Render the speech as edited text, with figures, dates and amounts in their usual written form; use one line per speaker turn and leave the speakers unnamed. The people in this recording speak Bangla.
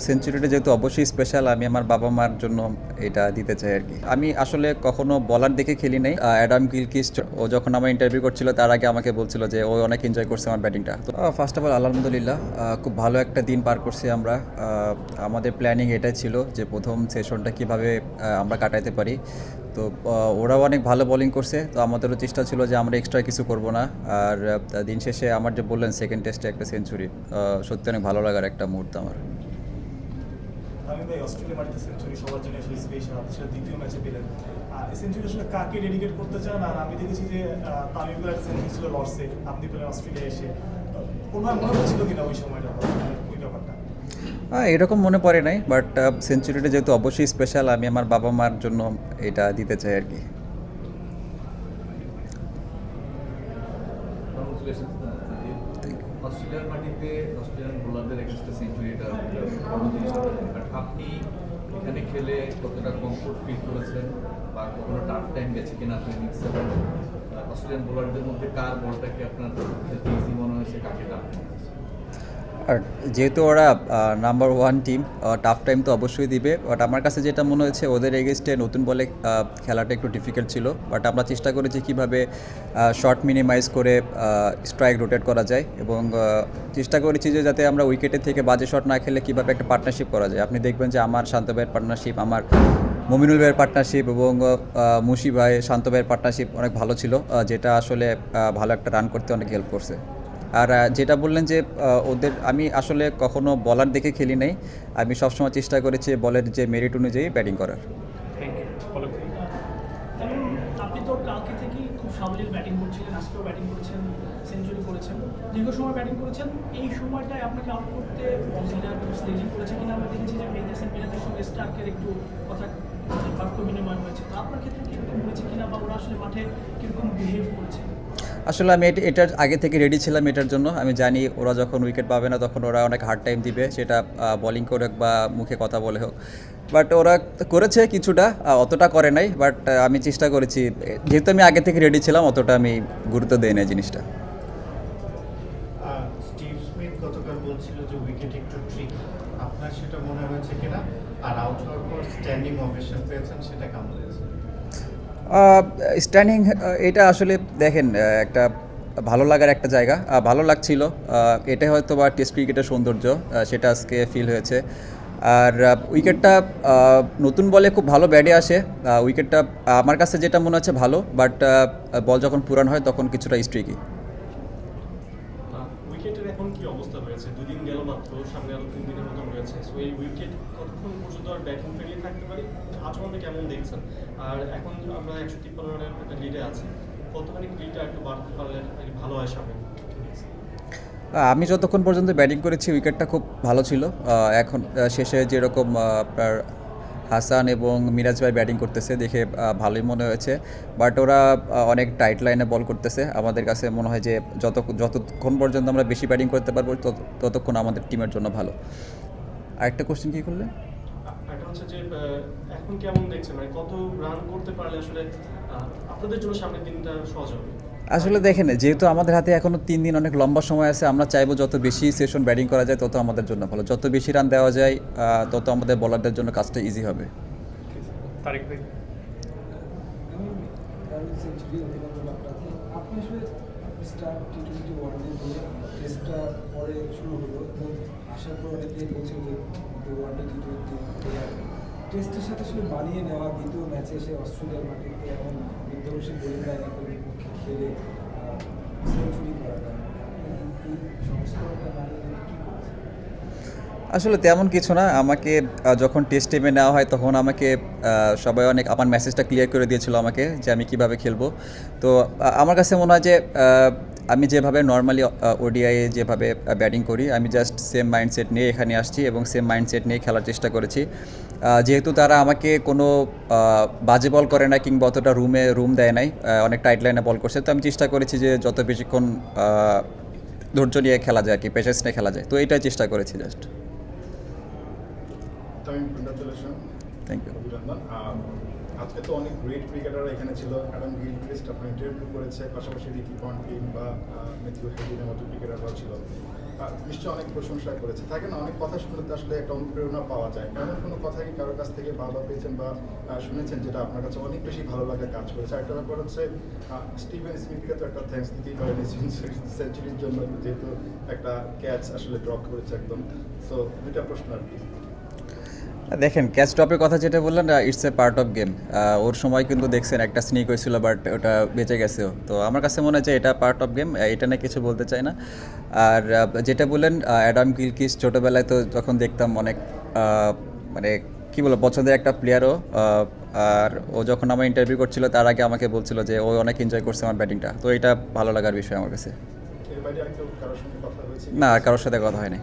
সেঞ্চুরিটা যেহেতু অবশ্যই স্পেশাল, আমি আমার বাবা মার জন্য এটা দিতে চাই আর কি। আমি আসলে কখনো বলার দেখে খেলি নাই। অ্যাডাম গিলক্রিস্ট ও যখন আমার ইন্টারভিউ করছিল তার আগে আমাকে বলছিল যে ও অনেক এনজয় করছে আমার ব্যাটিংটা। তো ফার্স্ট অফ অল আলহামদুলিল্লাহ, খুব ভালো একটা দিন পার করছি আমরা। আমাদের প্ল্যানিং এটাই ছিল যে প্রথম সেশনটা কিভাবে আমরা কাটাইতে পারি। তো ওরাও অনেক ভালো বোলিং করছে, তো আমাদেরও চেষ্টা ছিল যে আমরা এক্সট্রা কিছু করব না। আর দিন শেষে আমার যে বললেন সেকেন্ড টেস্টে একটা সেঞ্চুরি, সত্যি অনেক ভালো লাগার একটা মুহূর্ত আমার।
আমি ভাই অস্ট্রেলিয়া মাটিতে সেঞ্চুরি সবার জন্য আসলে স্পেশাল, সেটা দ্বিতীয় ম্যাচে পেলেন। এই সেঞ্চুরি আসলে কাকে ডেডিকেট করতে চান? আর আমি দেখেছি যে তামিমের একটা সেঞ্চুরি ছিল লর্ডসে, আপনি পেলেন অস্ট্রেলিয়া এসে, কোনোভাবে মনে হচ্ছিল কিনা ওই সময়টা, ওই ব্যাপারটা?
এরকম মনে পড়ে নাই, বাট সেঞ্চুরিটা যেহেতু অবশ্যই স্পেশাল, আমি আমার বাবা মার জন্য এটা দিতে চাই আর কি।
অস্ট্রেলিয়ার মাটিতে অস্ট্রেলিয়ান বোলারদের এগেনস্টে সেঞ্চুরিটা বড় জিনিস, বাট আপনি এখানে খেলে কতটা কমফোর্ট ফিল করেছেন বা কখনো টাফ টাইম গেছে কিনা আপনি ইনিংস এবং অস্ট্রেলিয়ান বোলারদের মধ্যে কার বলটাকে আপনার ইজি মনে হয়েছে, কাকে টাফ মনে হয়েছে?
আর যেহেতু ওরা number one team, tough time তো অবশ্যই দিবে, বাট আমার কাছে যেটা মনে হয়েছে ওদের এগেনস্টে নতুন বলে খেলাটা একটু ডিফিকাল্ট ছিল। বাট আমরা চেষ্টা করেছি কীভাবে শর্ট মিনিমাইজ করে স্ট্রাইক রোটেট করা যায়, এবং চেষ্টা করেছি যে যাতে আমরা উইকেটের থেকে বাজে শট না খেলে কীভাবে একটা পার্টনারশিপ করা যায়। আপনি দেখবেন যে আমার শান্ত ভাইয়ের পার্টনারশিপ, আমার মমিনুল ভাইয়ের পার্টনারশিপ এবং মুশি ভাই শান্ত ভাইয়ের পার্টনারশিপ অনেক ভালো ছিল, যেটা আসলে ভালো একটা রান করতে অনেক হেল্প করছে। আর যেটা বললেন যে ওদের, আমি আসলে কখনো বলার দেখে খেলি নাই। আমি সবসময় চেষ্টা করেছি বলের যে মেরিট অনুযায়ী ব্যাটিং করার।
আপনি তো কালকে থেকেই খুব সাবলীল ব্যাটিং করছিলেন, আজকেও ব্যাটিং করেছেন, সেঞ্চুরি করেছেন, দীর্ঘ সময় ব্যাটিং করেছেন। এই সময়টায় আপনাকে আউট করতে অস্ট্রেলিয়া স্লেজিং করেছে কিনা? আমরা দেখেছি যে মেহেদি মিরাজের সঙ্গে স্টার্কের একটু কথা বাক্য বিনিময় হয়েছে, তো আপনার ক্ষেত্রে কীরকম হয়েছে কিনা, বা ওরা আসলে মাঠে কীরকম বিহেভ করেছে?
আসলে আমি এটার আগে থেকে রেডি ছিলাম এটার জন্য। আমি জানি ওরা যখন উইকেট পাবে না তখন ওরা অনেক হার্ড টাইম দিবে, সেটা বোলিং করে হোক বা মুখে কথা বলে হোক। বাট ওরা করেছে কিছুটা, অতটা করে নাই। বাট আমি চেষ্টা করেছি, যেহেতু আমি আগে থেকে রেডি ছিলাম, অতটা আমি গুরুত্ব দেই না জিনিসটা।
স্টিভ স্মিথ গতকাল বলছিল যে উইকেট একটু ট্রিক, আপনার সেটা মনে হয়েছে কিনা? আর আউট হওয়ার পর স্ট্যান্ডিং ওভেশন পেয়েছেন, সেটা কেমন লেগেছে?
স্ট্যান্ডিং, এটা আসলে দেখেন একটা ভালো লাগার একটা জায়গা, ভালো লাগছিল। এটাই হয়তো বা টেস্ট ক্রিকেটের সৌন্দর্য, সেটা আজকে ফিল হয়েছে। আর উইকেটটা নতুন বলে খুব ভালো ব্যাটে আসে। উইকেটটা আমার কাছে যেটা মনে হচ্ছে ভালো, বাট বল যখন পুরান হয় তখন কিছুটা স্ট্রিকি।
উইকেটের এখন কি অবস্থা রয়েছে? দুদিন গেল মাত্র, সামনে আরো 3 দিনের মতন রয়েছে। সো এই উইকেট কতক্ষণ পর্যন্ত আর ব্যাটিং ফেরিয়ে থাকতে পারি? আচরণটা কেমন দেখছেন? আর এখন আমরা 153 রানের একটা লিডে আছি, কতখানি লিডটা একটু বাড়তে পারলে ভালো হয় সামনে?
আমি যতক্ষণ পর্যন্ত ব্যাটিং করেছি উইকেটটা খুব ভালো ছিল। এখন শেষে যেরকম আপনার হাসান এবং মিরাজ ভাই ব্যাটিং করতেছে দেখে ভালোই মনে হয়েছে। বাট ওরা অনেক টাইট লাইনে বল করতেছে। আমাদের কাছে মনে হয় যে যতক্ষণ পর্যন্ত আমরা বেশি ব্যাটিং করতে পারবো ততক্ষণ আমাদের টিমের জন্য ভালো। আরেকটা কোশ্চেন কী করলেন?
একটা হচ্ছে যে এখন কেমন দেখছেন, মানে কত রান করতে পারলে আসলে আপনাদের জন্য সামনের দিনটা সহজ হবে?
আসলে দেখেন, যেহেতু আমাদের হাতে এখনও 3 দিন অনেক লম্বা সময় আছে, আমরা চাইবো যত বেশি সেশন ব্যাটিং করা যায় তত আমাদের জন্য ভালো। যত বেশি রান দেওয়া যায় তত আমাদের বোলারদের জন্য কাজটা ইজি হবে।
তারিক ভাই,
আপনি আসলে স্টার টি-20 ওয়ানডে দিয়ে টেস্টটা পরে শুরু হলো এবং আসার পর অনেকেই বলছে যে ওয়ানডে টি-20 প্লেয়ার টেস্টের সাথে আসলে মানিয়ে নেওয়া, দ্বিতীয় ম্যাচে এসে অস্ট্রেলিয়ার মাটিতে এমন বিধ্বংসী বোলিং লাইনের পক্ষে খেলে সেঞ্চুরি করাটা, এই সংস্করণটা মানিয়ে নিতে কী করেছে?
আসলে তেমন কিছু না। আমাকে যখন টেস্ট টিমে নেওয়া হয় তখন আমাকে সবাই অনেক আমার মেসেজটা ক্লিয়ার করে দিয়েছিল আমাকে যে আমি কিভাবে খেলবো। তো আমার কাছে মনে হয় যে আমি যেভাবে নর্মালি ওডিআইয়ে যেভাবে ব্যাটিং করি, আমি জাস্ট সেম মাইন্ডসেট নিয়ে এখানে আসছি এবং সেম মাইন্ডসেট নিয়ে খেলার চেষ্টা করেছি। যেহেতু তারা আমাকে কোনো বাজে বল করে না কিংবা অতটা রুম দেয় নাই, অনেক টাইট লাইনে বল করছে, তো আমি চেষ্টা করেছি যে যত বেশিক্ষণ ধৈর্য নিয়ে খেলা যায় আর কি, পেশেন্স নিয়ে খেলা যায়, তো এইটাই চেষ্টা করেছি just.
Time, congratulations.
Thank you.
অভিনন্দন। আজকে তো অনেক গ্রেট ক্রিকেটার এখানে ছিল। অ্যাডাম গিলক্রিস্ট আপনার ইন্টারভিউ করেছে, পাশাপাশি রিকি পন্টিং বা ম্যাথিউ হেডিনের মতো ক্রিকেটাররাও ছিল। নিশ্চয়ই অনেক প্রশংসা করেছে। থাকে না, অনেক কথা শুনতে আসলে একটা অনুপ্রেরণা পাওয়া যায়। এমন কোনো কথা কি কারোর কাছ থেকে ভালো পেয়েছেন বা শুনেছেন যেটা আপনার কাছে অনেক বেশি ভালো লাগে কাজ করেছে? আরেকটা ব্যাপার হচ্ছে স্টিভেন স্মিথকে তো একটা থ্যাঙ্কস দিতেই পারেন সেঞ্চুরির জন্য, যেহেতু একটা ক্যাচ আসলে ড্রপ করেছে একদম। সো দুইটা প্রশ্ন আর কি।
দেখেন, ক্যাচ ড্রপের কথা যেটা বললেন, it's a part of game. ওর সময় কিন্তু দেখছেন একটা স্নিক হয়েছিল, বাট ওটা বেঁচে গেছেও। তো আমার কাছে মনে হচ্ছে এটা পার্ট অফ গেম, এটা নিয়ে কিছু বলতে চাই না। আর যেটা বললেন অ্যাডাম গিলক্রিস্ট, ছোটোবেলায় তো যখন দেখতাম অনেক মানে কী বলবো, পছন্দের একটা প্লেয়ারও। আর ও যখন আমার ইন্টারভিউ করছিল তার আগে আমাকে বলছিল যে ও অনেক এনজয় করছে আমার ব্যাটিংটা। তো এটা ভালো লাগার বিষয় আমার কাছে।
এর বাইরে আর কেউ কারোর সঙ্গে কথা হয়েছে?
না, আর কারোর সাথে কথা হয়নি।